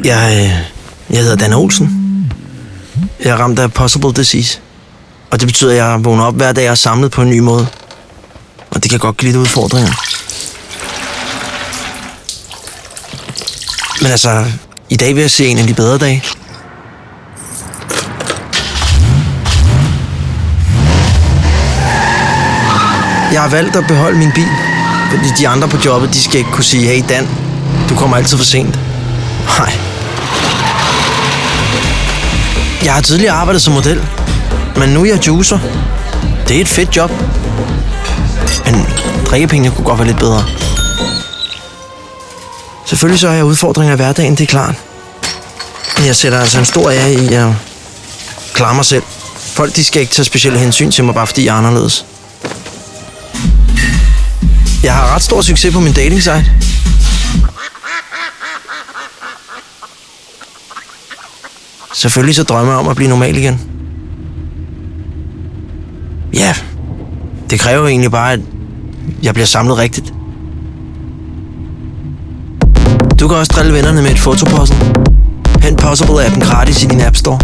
Jeg hedder Dan Olsen. Jeg er ramt af possible disease. Og det betyder, at jeg vågner op hver dag og er samlet på en ny måde. Og det kan godt give lidt udfordringer. Men altså, i dag vil jeg se en af de bedre dage. Jeg har valgt at beholde min bil, fordi de andre på jobbet, de skal ikke kunne sige, hey Dan, du kommer altid for sent. Nej. Jeg har tidligere arbejdet som model, men nu er jeg juicer. Det er et fedt job. Men drikkepengene kunne godt være lidt bedre. Selvfølgelig så har jeg udfordringer i hverdagen, det er klart. Men jeg sætter altså en stor ære i at klare mig selv. Folk, de skal ikke tage specielle hensyn til mig, bare fordi jeg er anderledes. Jeg har ret stor succes på min dating site. Selvfølgelig så drømmer jeg om at blive normal igen. Ja, det kræver egentlig bare, at jeg bliver samlet rigtigt. Du kan også drille vennerne med et fotopuzzle. Hent Possible-appen gratis i din App Store.